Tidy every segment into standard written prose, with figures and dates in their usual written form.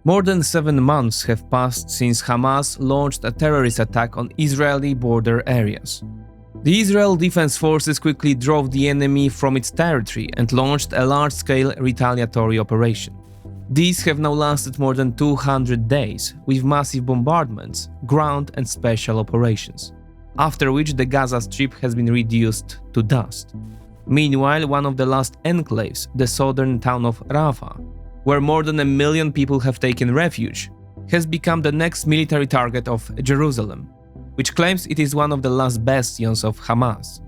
More than 7 months have passed since Hamas launched a terrorist attack on Israeli border areas. The Israel Defense Forces quickly drove the enemy from its territory and launched a large-scale retaliatory operation. These have now lasted more than 200 days, with massive bombardments, ground and special operations, after which the Gaza Strip has been reduced to dust. Meanwhile, one of the last enclaves, the southern town of Rafah, where more than 1 million people have taken refuge, has become the next military target of Jerusalem, which claims it is one of the last bastions of Hamas.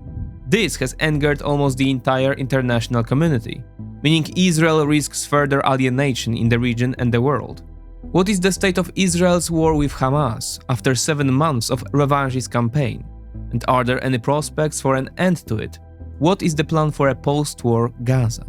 This has angered almost the entire international community, meaning Israel risks further alienation in the region and the world. What is the state of Israel's war with Hamas after 7 months of revanchist campaign? And are there any prospects for an end to it? What is the plan for a post-war Gaza?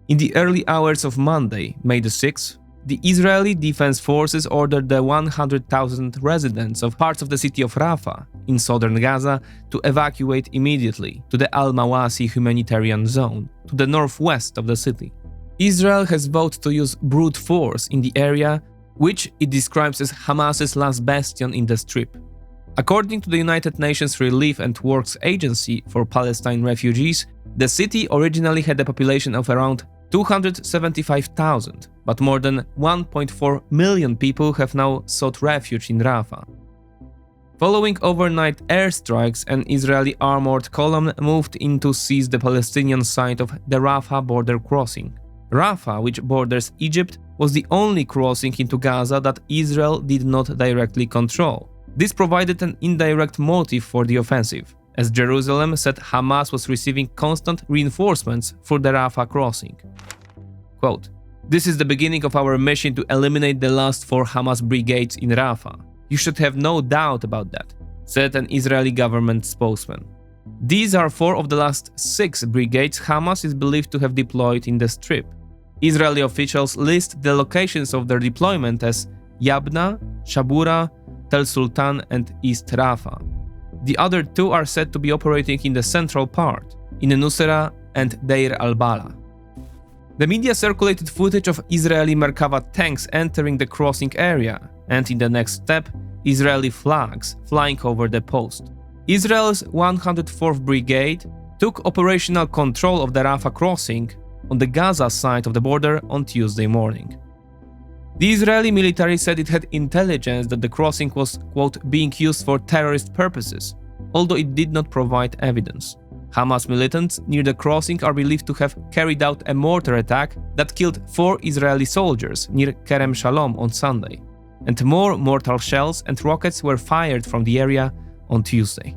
In the early hours of Monday, May the 6th, the Israeli Defense Forces ordered the 100,000 residents of parts of the city of Rafah in southern Gaza to evacuate immediately to the Al-Mawasi Humanitarian Zone, to the northwest of the city. Israel has vowed to use brute force in the area, which it describes as Hamas's last bastion in the Strip. According to the United Nations Relief and Works Agency for Palestine refugees, the city originally had a population of around 275,000, but more than 1.4 million people have now sought refuge in Rafah. Following overnight airstrikes, an Israeli armored column moved in to seize the Palestinian side of the Rafah border crossing. Rafah, which borders Egypt, was the only crossing into Gaza that Israel did not directly control. This provided an indirect motive for the offensive, as Jerusalem said Hamas was receiving constant reinforcements for the Rafah crossing. Quote, "This is the beginning of our mission to eliminate the last 4 Hamas brigades in Rafah. You should have no doubt about that," said an Israeli government spokesman. These are 4 of the last 6 brigades Hamas is believed to have deployed in the Strip. Israeli officials list the locations of their deployment as Yabna, Shabura, Tel Sultan and East Rafah. The other 2 are said to be operating in the central part, in Nusra and Deir al-Bala. The media circulated footage of Israeli Merkava tanks entering the crossing area, and in the next step, Israeli flags flying over the post. Israel's 104th Brigade took operational control of the Rafah crossing on the Gaza side of the border on Tuesday morning. The Israeli military said it had intelligence that the crossing was, quote, being used for terrorist purposes, although it did not provide evidence. Hamas militants near the crossing are believed to have carried out a mortar attack that killed 4 Israeli soldiers near Kerem Shalom on Sunday, and more mortar shells and rockets were fired from the area on Tuesday.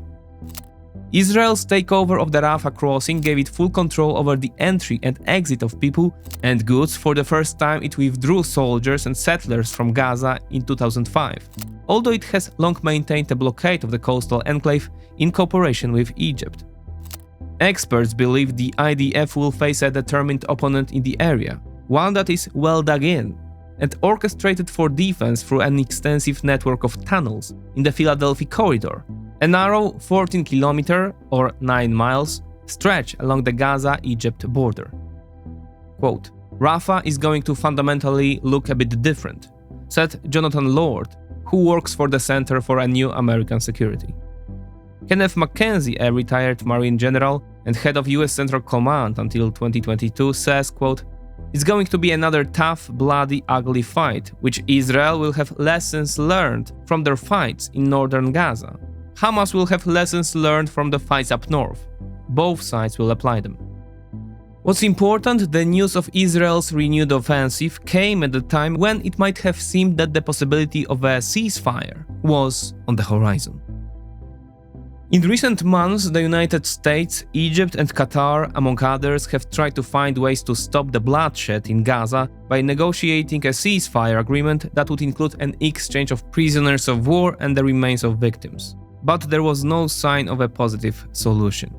Israel's takeover of the Rafah crossing gave it full control over the entry and exit of people and goods. For the first time, it withdrew soldiers and settlers from Gaza in 2005, although it has long maintained a blockade of the coastal enclave in cooperation with Egypt. Experts believe the IDF will face a determined opponent in the area, one that is well dug in and orchestrated for defense through an extensive network of tunnels in the Philadelphia corridor, a narrow 14-kilometer or 9 miles stretch along the Gaza-Egypt border. Quote, "Rafah is going to fundamentally look a bit different," said Jonathan Lord, who works for the Center for a New American Security. Kenneth McKenzie, a retired Marine general and head of US Central Command until 2022, says, quote, "It's going to be another tough, bloody, ugly fight, which Israel will have lessons learned from their fights in northern Gaza. Hamas will have lessons learned from the fights up north. Both sides will apply them." What's important, the news of Israel's renewed offensive came at a time when it might have seemed that the possibility of a ceasefire was on the horizon. In recent months, the United States, Egypt and Qatar, among others, have tried to find ways to stop the bloodshed in Gaza by negotiating a ceasefire agreement that would include an exchange of prisoners of war and the remains of victims. But there was no sign of a positive solution.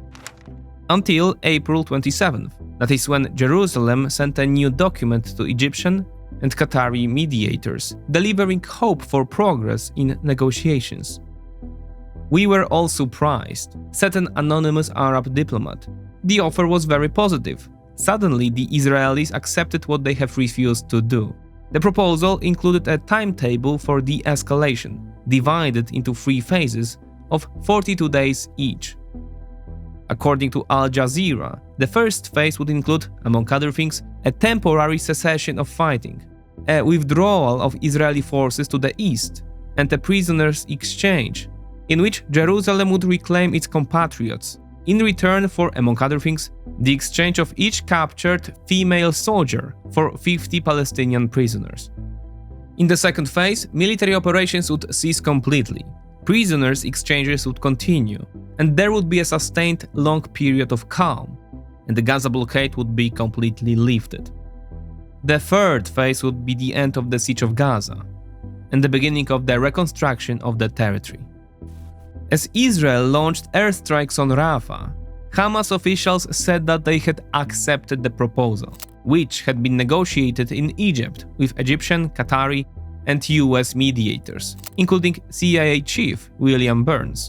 Until April 27th, that is when Jerusalem sent a new document to Egyptian and Qatari mediators, delivering hope for progress in negotiations. "We were all surprised," said an anonymous Arab diplomat. "The offer was very positive. Suddenly, the Israelis accepted what they have refused to do." The proposal included a timetable for de-escalation, divided into 3 phases of 42 days each. According to Al Jazeera, the first phase would include, among other things, a temporary cessation of fighting, a withdrawal of Israeli forces to the east, and a prisoners' exchange, in which Jerusalem would reclaim its compatriots, in return for, among other things, the exchange of each captured female soldier for 50 Palestinian prisoners. In the second phase, military operations would cease completely, prisoners' exchanges would continue, and there would be a sustained long period of calm, and the Gaza blockade would be completely lifted. The third phase would be the end of the siege of Gaza, and the beginning of the reconstruction of the territory. As Israel launched airstrikes on Rafah, Hamas officials said that they had accepted the proposal, which had been negotiated in Egypt with Egyptian, Qatari, and US mediators, including CIA chief William Burns.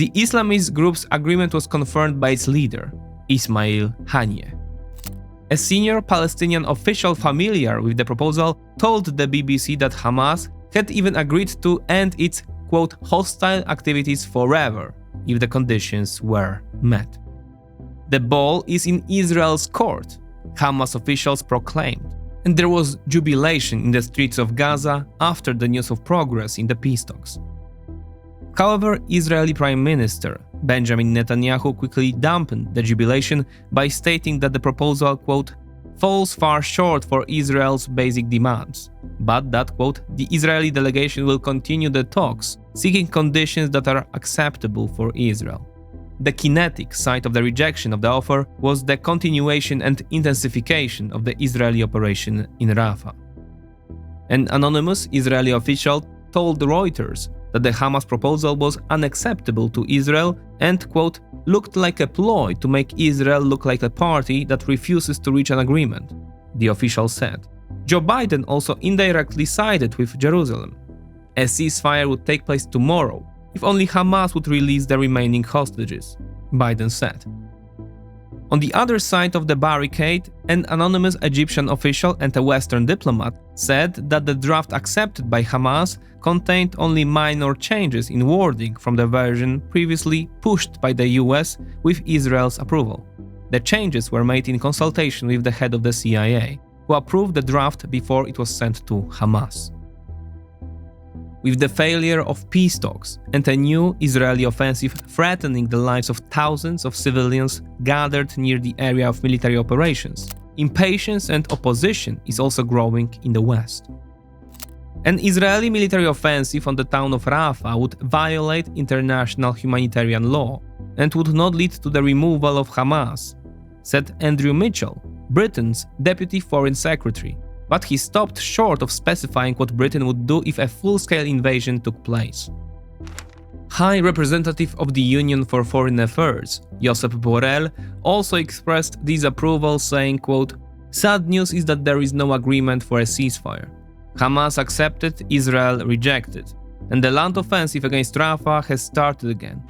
The Islamist group's agreement was confirmed by its leader, Ismail Haniyeh. A senior Palestinian official familiar with the proposal told the BBC that Hamas had even agreed to end its, quote, hostile activities forever if the conditions were met. "The ball is in Israel's court," Hamas officials proclaimed, and there was jubilation in the streets of Gaza after the news of progress in the peace talks. However, Israeli Prime Minister Benjamin Netanyahu quickly dampened the jubilation by stating that the proposal, quote, falls far short for Israel's basic demands, but that, quote, the Israeli delegation will continue the talks, seeking conditions that are acceptable for Israel. The kinetic side of the rejection of the offer was the continuation and intensification of the Israeli operation in Rafah. An anonymous Israeli official told Reuters that the Hamas proposal was unacceptable to Israel and, quote, looked like a ploy to make Israel look like a party that refuses to reach an agreement, the official said. Joe Biden also indirectly sided with Jerusalem. A ceasefire would take place tomorrow, if only Hamas would release the remaining hostages, Biden said. On the other side of the barricade, an anonymous Egyptian official and a Western diplomat said that the draft accepted by Hamas contained only minor changes in wording from the version previously pushed by the US with Israel's approval. The changes were made in consultation with the head of the CIA, who approved the draft before it was sent to Hamas. With the failure of peace talks and a new Israeli offensive threatening the lives of thousands of civilians gathered near the area of military operations, impatience and opposition is also growing in the West. An Israeli military offensive on the town of Rafah would violate international humanitarian law and would not lead to the removal of Hamas, said Andrew Mitchell, Britain's Deputy Foreign Secretary. But he stopped short of specifying what Britain would do if a full-scale invasion took place. High Representative of the Union for Foreign Affairs, Josep Borrell, also expressed disapproval, saying, quote, sad news is that there is no agreement for a ceasefire. Hamas accepted, Israel rejected, and the land offensive against Rafah has started again.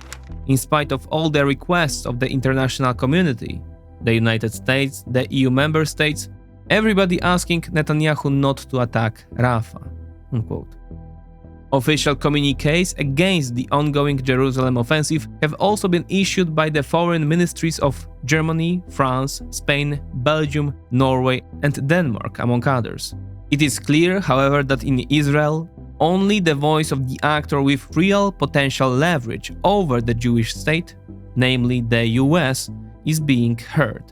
In spite of all the requests of the international community, the United States, the EU member states, everybody asking Netanyahu not to attack Rafah, unquote. Official communiques against the ongoing Jerusalem offensive have also been issued by the foreign ministries of Germany, France, Spain, Belgium, Norway, and Denmark, among others. It is clear, however, that in Israel, only the voice of the actor with real potential leverage over the Jewish state, namely the US, is being heard.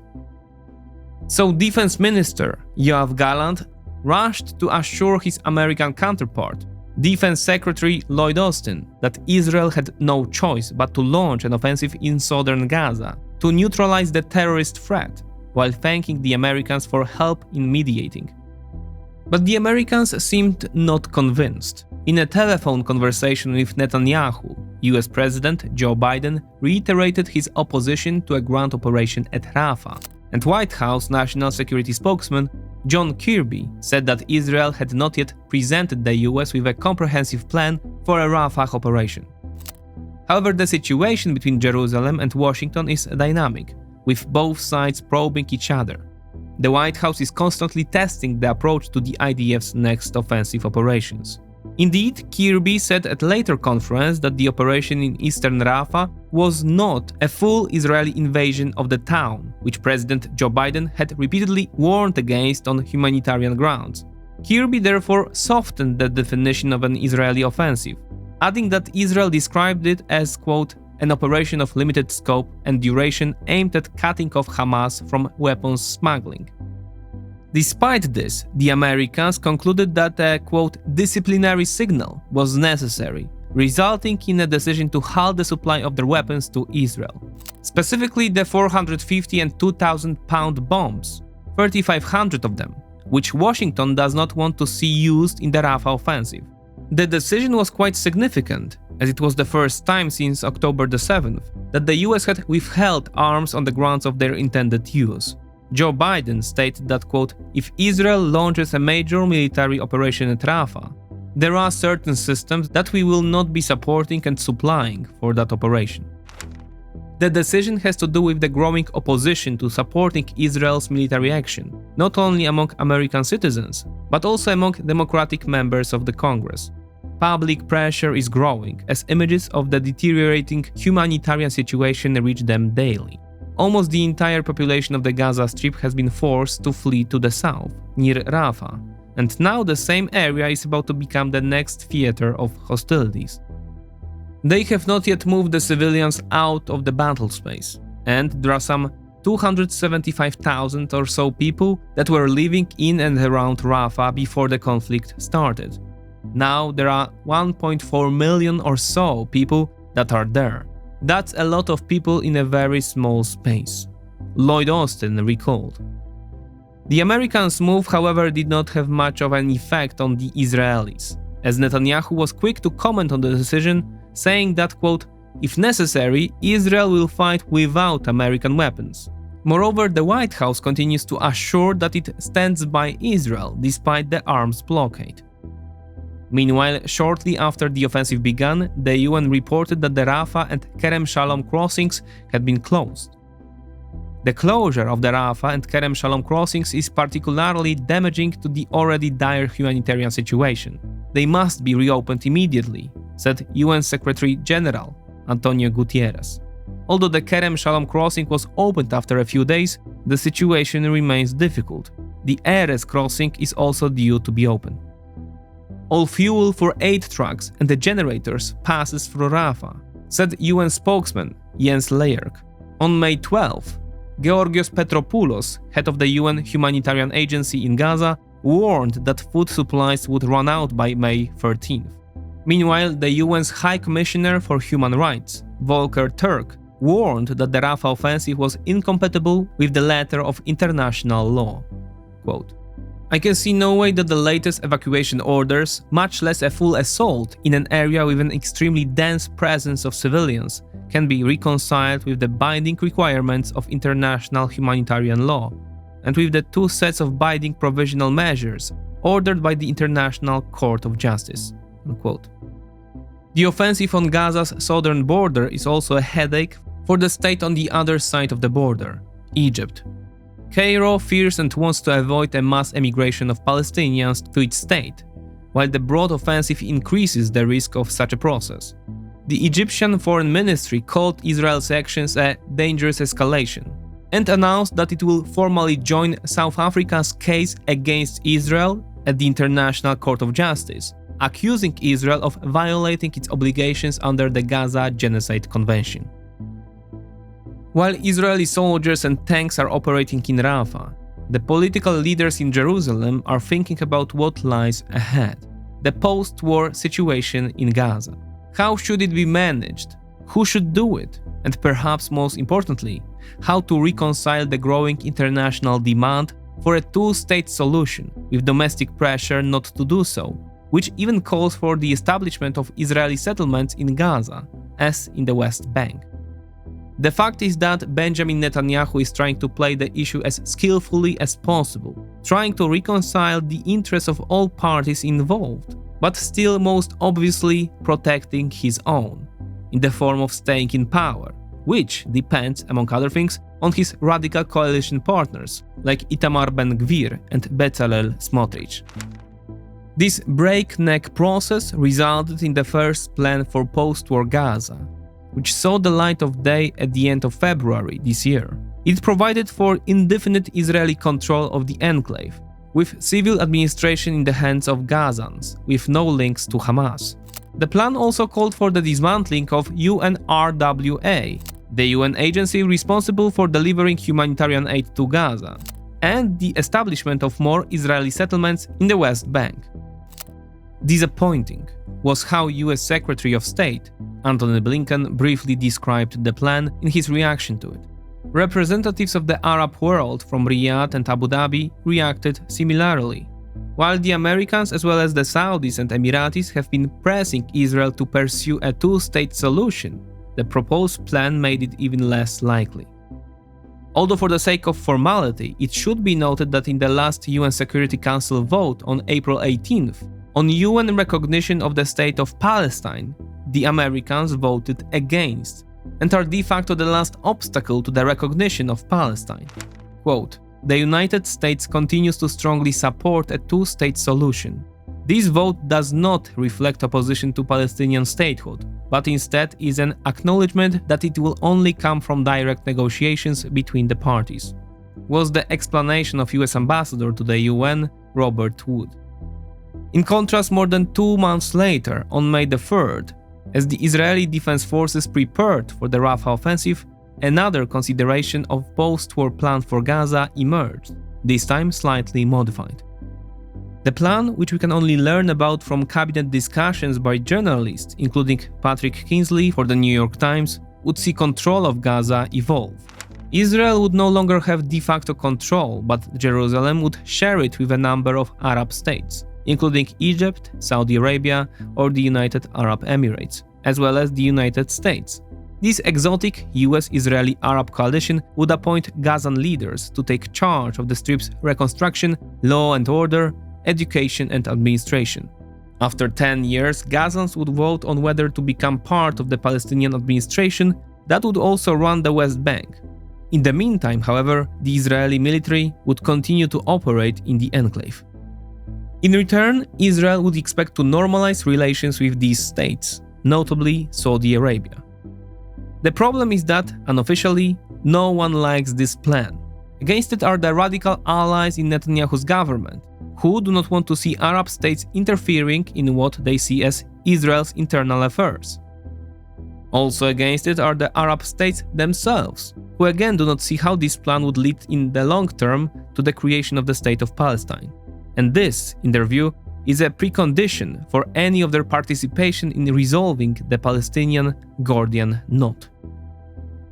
So Defense Minister Yoav Gallant rushed to assure his American counterpart, Defense Secretary Lloyd Austin, that Israel had no choice but to launch an offensive in southern Gaza to neutralize the terrorist threat, while thanking the Americans for help in mediating. But the Americans seemed not convinced. In a telephone conversation with Netanyahu, US President Joe Biden reiterated his opposition to a ground operation at Rafah, and White House National Security Spokesman John Kirby said that Israel had not yet presented the US with a comprehensive plan for a Rafah operation. However, the situation between Jerusalem and Washington is dynamic, with both sides probing each other. The White House is constantly testing the approach to the IDF's next offensive operations. Indeed, Kirby said at a later conference that the operation in eastern Rafah was not a full Israeli invasion of the town, which President Joe Biden had repeatedly warned against on humanitarian grounds. Kirby therefore softened the definition of an Israeli offensive, adding that Israel described it as, quote, an operation of limited scope and duration aimed at cutting off Hamas from weapons smuggling. Despite this, the Americans concluded that a, quote, disciplinary signal was necessary, resulting in a decision to halt the supply of their weapons to Israel. Specifically the 450 and 2,000-pound bombs, 3,500 of them, which Washington does not want to see used in the Rafah offensive. The decision was quite significant, as it was the first time since October the 7th that the US had withheld arms on the grounds of their intended use. Joe Biden stated that, quote, if Israel launches a major military operation at Rafah, there are certain systems that we will not be supporting and supplying for that operation. The decision has to do with the growing opposition to supporting Israel's military action, not only among American citizens, but also among Democratic members of the Congress. Public pressure is growing as images of the deteriorating humanitarian situation reach them daily. Almost the entire population of the Gaza Strip has been forced to flee to the south, near Rafah, and now the same area is about to become the next theater of hostilities. They have not yet moved the civilians out of the battle space, and there are some 275,000 or so people that were living in and around Rafah before the conflict started. Now there are 1.4 million or so people that are there. That's a lot of people in a very small space, Lloyd Austin recalled. The Americans' move, however, did not have much of an effect on the Israelis, as Netanyahu was quick to comment on the decision, saying that, quote, if necessary, Israel will fight without American weapons. Moreover, the White House continues to assure that it stands by Israel despite the arms blockade. Meanwhile, shortly after the offensive began, the UN reported that the Rafah and Kerem Shalom crossings had been closed. The closure of the Rafah and Kerem Shalom crossings is particularly damaging to the already dire humanitarian situation. They must be reopened immediately, said UN Secretary General Antonio Guterres. Although the Kerem Shalom crossing was opened after a few days, the situation remains difficult. The Erez crossing is also due to be open. All fuel for aid trucks and the generators passes through Rafah, said UN spokesman Jens Leyerk. On May 12, Georgios Petropoulos, head of the UN Humanitarian Agency in Gaza, warned that food supplies would run out by May 13th. Meanwhile, the UN's High Commissioner for Human Rights, Volker Turk, warned that the Rafah offensive was incompatible with the letter of international law. Quote, I can see no way that the latest evacuation orders, much less a full assault in an area with an extremely dense presence of civilians, can be reconciled with the binding requirements of international humanitarian law, and with the two sets of binding provisional measures ordered by the International Court of Justice. Unquote. The offensive on Gaza's southern border is also a headache for the state on the other side of the border, Egypt. Cairo fears and wants to avoid a mass emigration of Palestinians to its state, while the broad offensive increases the risk of such a process. The Egyptian Foreign Ministry called Israel's actions a dangerous escalation and announced that it will formally join South Africa's case against Israel at the International Court of Justice, accusing Israel of violating its obligations under the Gaza Genocide Convention. While Israeli soldiers and tanks are operating in Rafah, the political leaders in Jerusalem are thinking about what lies ahead: the post-war situation in Gaza. How should it be managed? Who should do it? And perhaps most importantly, how to reconcile the growing international demand for a two-state solution with domestic pressure not to do so, which even calls for the establishment of Israeli settlements in Gaza, as in the West Bank. The fact is that Benjamin Netanyahu is trying to play the issue as skillfully as possible, trying to reconcile the interests of all parties involved, but still most obviously protecting his own. in the form of staying in power, which depends, among other things, on his radical coalition partners like Itamar Ben-Gvir and Bezalel Smotrich. This breakneck process resulted in the first plan for post-war Gaza, which saw the light of day at the end of February this year. It provided for indefinite Israeli control of the enclave, with civil administration in the hands of Gazans, with no links to Hamas. The plan also called for the dismantling of UNRWA, the UN agency responsible for delivering humanitarian aid to Gaza, and the establishment of more Israeli settlements in the West Bank. Disappointing was how US Secretary of State Antony Blinken briefly described the plan in his reaction to it. Representatives of the Arab world from Riyadh and Abu Dhabi reacted similarly, while the Americans as well as the Saudis and Emiratis have been pressing Israel to pursue a two-state solution. The proposed plan made it even less likely. Although for the sake of formality, it should be noted that in the last UN Security Council vote on April 18th, on UN recognition of the state of Palestine, the Americans voted against, and are de facto the last obstacle to the recognition of Palestine. Quote, "The United States continues to strongly support a two-state solution. This vote does not reflect opposition to Palestinian statehood, but instead is an acknowledgement that it will only come from direct negotiations between the parties," was the explanation of US Ambassador to the UN, Robert Wood. In contrast, more than 2 months later, on May the 3rd, as the Israeli Defense Forces prepared for the Rafah offensive, another consideration of post-war plan for Gaza emerged, this time slightly modified. The plan, which we can only learn about from cabinet discussions by journalists, including Patrick Kingsley for the New York Times, would see control of Gaza evolve. Israel would no longer have de facto control, but Jerusalem would share it with a number of Arab states, including Egypt, Saudi Arabia, or the United Arab Emirates, as well as the United States. This exotic US-Israeli Arab coalition would appoint Gazan leaders to take charge of the Strip's reconstruction, law and order, education and administration. After 10 years, Gazans would vote on whether to become part of the Palestinian administration that would also run the West Bank. In the meantime, however, the Israeli military would continue to operate in the enclave. In return, Israel would expect to normalize relations with these states, notably Saudi Arabia. The problem is that, unofficially, no one likes this plan. Against it are the radical allies in Netanyahu's government, who do not want to see Arab states interfering in what they see as Israel's internal affairs. Also against it are the Arab states themselves, who again do not see how this plan would lead in the long term to the creation of the state of Palestine. And this, in their view, is a precondition for any of their participation in resolving the Palestinian Gordian knot.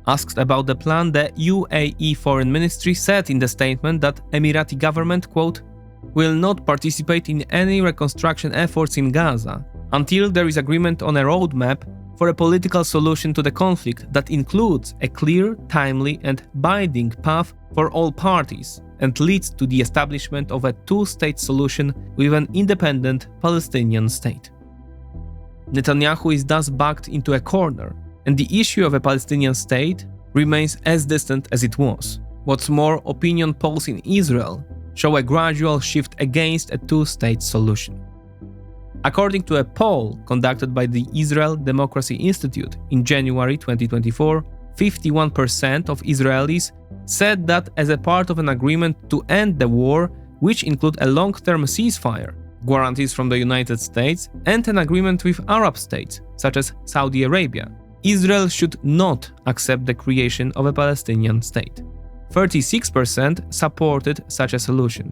Asked about the plan, the UAE Foreign Ministry said in the statement that Emirati government, quote, "will not participate in any reconstruction efforts in Gaza until there is agreement on a roadmap for a political solution to the conflict that includes a clear, timely and binding path for all parties and leads to the establishment of a two-state solution with an independent Palestinian state." Netanyahu is thus backed into a corner, and the issue of a Palestinian state remains as distant as it was. What's more, opinion polls in Israel show a gradual shift against a two-state solution. According to a poll conducted by the Israel Democracy Institute in January 2024, 51% of Israelis said that as a part of an agreement to end the war, which include a long-term ceasefire, guarantees from the United States, and an agreement with Arab states, such as Saudi Arabia, Israel should not accept the creation of a Palestinian state. 36% supported such a solution.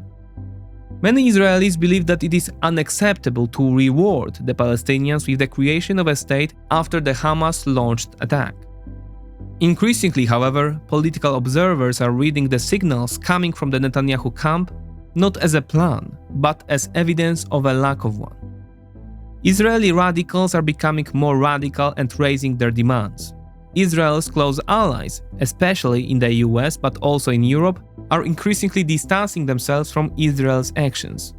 Many Israelis believe that it is unacceptable to reward the Palestinians with the creation of a state after the Hamas-launched attack. Increasingly, however, political observers are reading the signals coming from the Netanyahu camp not as a plan, but as evidence of a lack of one. Israeli radicals are becoming more radical and raising their demands. Israel's close allies, especially in the US but also in Europe, are increasingly distancing themselves from Israel's actions.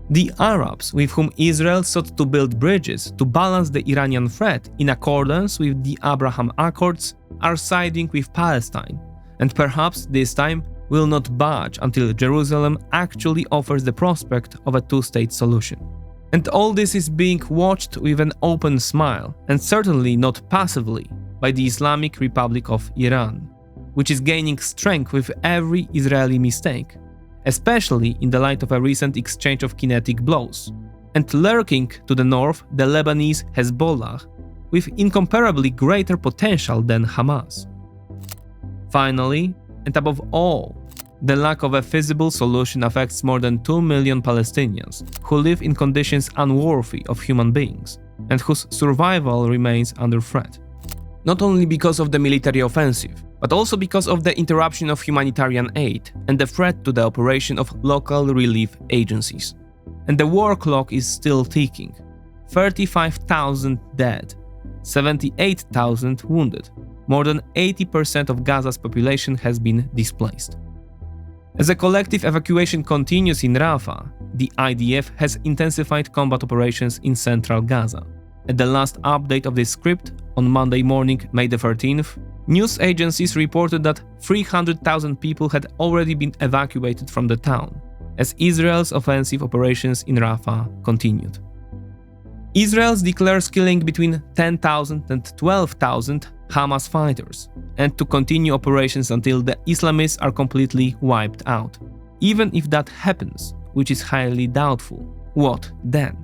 The Arabs, with whom Israel sought to build bridges to balance the Iranian threat in accordance with the Abraham Accords, are siding with Palestine, and perhaps this time will not budge until Jerusalem actually offers the prospect of a two-state solution. And all this is being watched with an open smile, and certainly not passively, by the Islamic Republic of Iran, which is gaining strength with every Israeli mistake, especially in the light of a recent exchange of kinetic blows, and lurking to the north the Lebanese Hezbollah, with incomparably greater potential than Hamas. Finally, and above all, the lack of a feasible solution affects more than 2 million Palestinians who live in conditions unworthy of human beings, and whose survival remains under threat. Not only because of the military offensive, but also because of the interruption of humanitarian aid and the threat to the operation of local relief agencies. And the war clock is still ticking. 35,000 dead, 78,000 wounded. More than 80% of Gaza's population has been displaced. As a collective evacuation continues in Rafah, the IDF has intensified combat operations in central Gaza. At the last update of this script, on Monday morning, May the 13th, news agencies reported that 300,000 people had already been evacuated from the town, as Israel's offensive operations in Rafah continued. Israel declares killing between 10,000 and 12,000 Hamas fighters, and to continue operations until the Islamists are completely wiped out. Even if that happens, which is highly doubtful, what then?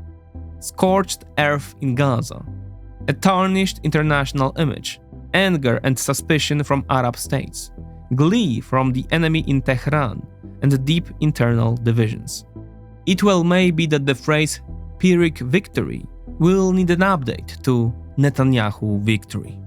Scorched earth in Gaza, a tarnished international image, anger and suspicion from Arab states, glee from the enemy in Tehran, and deep internal divisions. It well may be that the phrase Pyrrhic victory will need an update to Netanyahu victory.